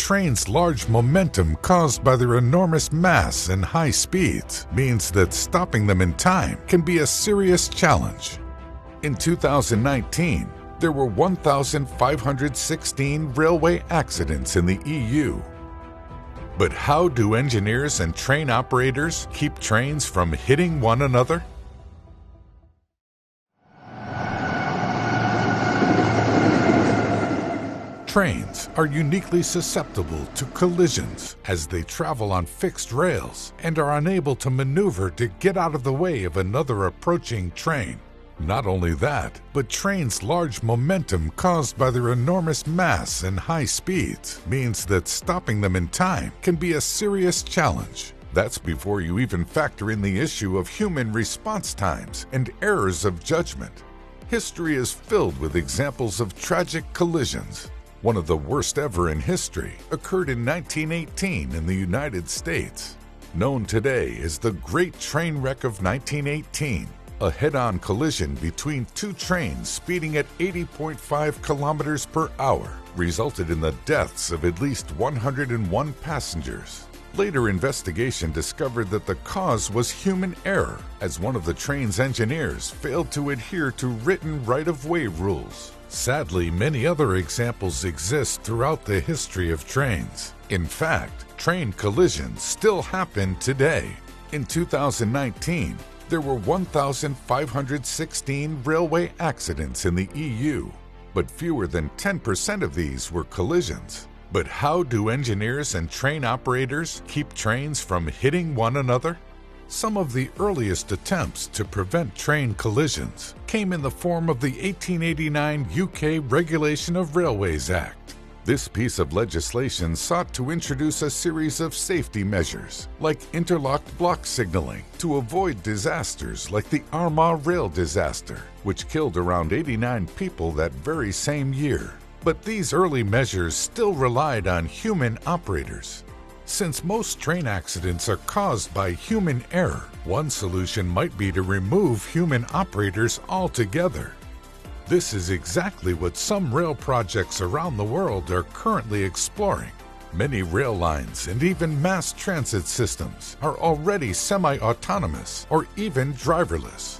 train's large momentum caused by their enormous mass and high speeds means that stopping them in time can be a serious challenge. In 2019, there were 1,516 railway accidents in the EU. But how do engineers and train operators keep trains from hitting one another? Trains are uniquely susceptible to collisions as they travel on fixed rails and are unable to maneuver to get out of the way of another approaching train. Not only that, but trains' large momentum caused by their enormous mass and high speeds means that stopping them in time can be a serious challenge. That's before you even factor in the issue of human response times and errors of judgment. History is filled with examples of tragic collisions. One of the worst ever in history occurred in 1918 in the United States. Known today as the Great Train Wreck of 1918, a head-on collision between two trains speeding at 80.5 kilometers per hour resulted in the deaths of at least 101 passengers. Later investigation discovered that the cause was human error, as one of the train's engineers failed to adhere to written right-of-way rules. Sadly, many other examples exist throughout the history of trains. In fact, train collisions still happen today. In 2019, there were 1,516 railway accidents in the EU, but fewer than 10% of these were collisions. But how do engineers and train operators keep trains from hitting one another? Some of the earliest attempts to prevent train collisions came in the form of the 1889 UK Regulation of Railways Act. This piece of legislation sought to introduce a series of safety measures, like interlocked block signaling, to avoid disasters like the Armagh Rail disaster, which killed around 89 people that very same year. But these early measures still relied on human operators. Since most train accidents are caused by human error, one solution might be to remove human operators altogether. This is exactly what some rail projects around the world are currently exploring. Many rail lines and even mass transit systems are already semi-autonomous or even driverless.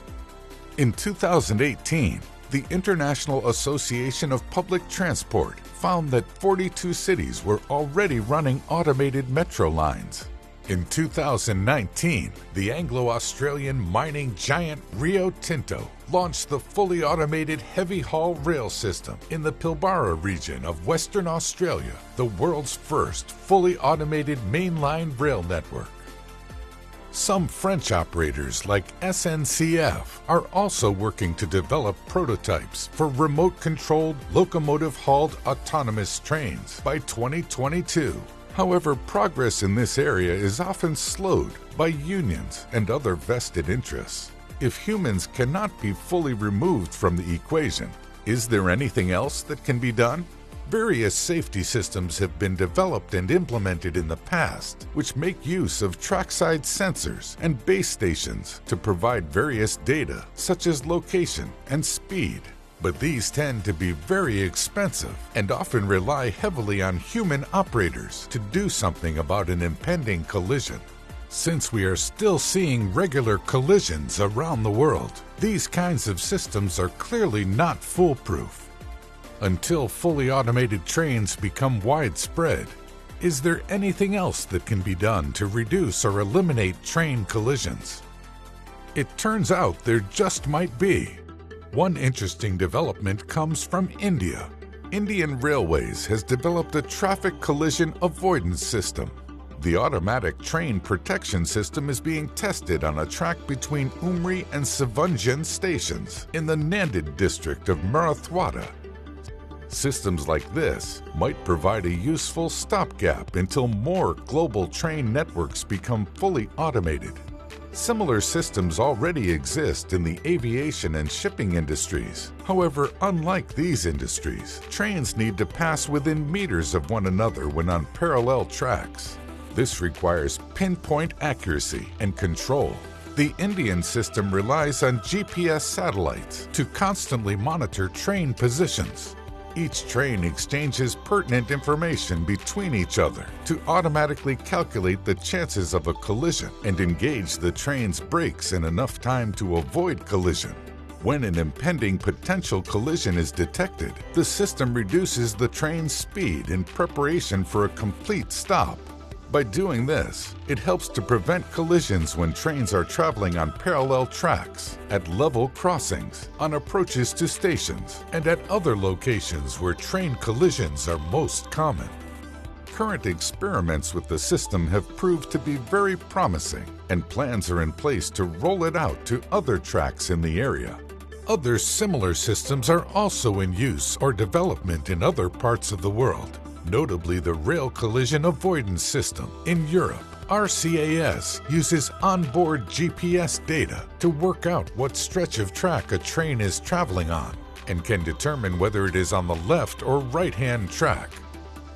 In 2018, the International Association of Public Transport found that 42 cities were already running automated metro lines. In 2019, the Anglo-Australian mining giant Rio Tinto launched the fully automated heavy-haul rail system in the Pilbara region of Western Australia, the world's first fully automated mainline rail network. Some French operators like SNCF are also working to develop prototypes for remote-controlled, locomotive-hauled autonomous trains by 2022. However, progress in this area is often slowed by unions and other vested interests. If humans cannot be fully removed from the equation, is there anything else that can be done? Various safety systems have been developed and implemented in the past, which make use of trackside sensors and base stations to provide various data, such as location and speed. But these tend to be very expensive and often rely heavily on human operators to do something about an impending collision. Since we are still seeing regular collisions around the world, these kinds of systems are clearly not foolproof. Until fully automated trains become widespread, is there anything else that can be done to reduce or eliminate train collisions? It turns out there just might be. One interesting development comes from India. Indian Railways has developed a traffic collision avoidance system. The automatic train protection system is being tested on a track between Umri and Sivunjan stations in the Nanded district of Marathwada. Systems like this might provide a useful stopgap until more global train networks become fully automated. Similar systems already exist in the aviation and shipping industries. However, unlike these industries, trains need to pass within meters of one another when on parallel tracks. This requires pinpoint accuracy and control. The Indian system relies on GPS satellites to constantly monitor train positions. Each train exchanges pertinent information between each other to automatically calculate the chances of a collision and engage the train's brakes in enough time to avoid collision. When an impending potential collision is detected, the system reduces the train's speed in preparation for a complete stop. By doing this, it helps to prevent collisions when trains are traveling on parallel tracks, at level crossings, on approaches to stations, and at other locations where train collisions are most common. Current experiments with the system have proved to be very promising, and plans are in place to roll it out to other tracks in the area. Other similar systems are also in use or development in other parts of the world. Notably, the Rail Collision Avoidance System in Europe, RCAS, uses onboard GPS data to work out what stretch of track a train is traveling on and can determine whether it is on the left or right-hand track.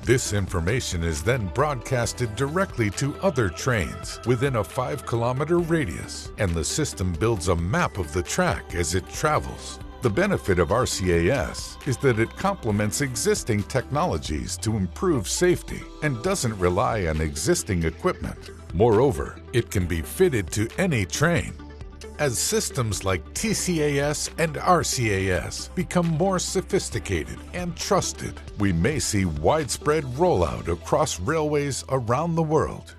This information is then broadcasted directly to other trains within a 5-kilometer radius, and the system builds a map of the track as it travels. The benefit of RCAS is that it complements existing technologies to improve safety and doesn't rely on existing equipment. Moreover, it can be fitted to any train. As systems like TCAS and RCAS become more sophisticated and trusted, we may see widespread rollout across railways around the world.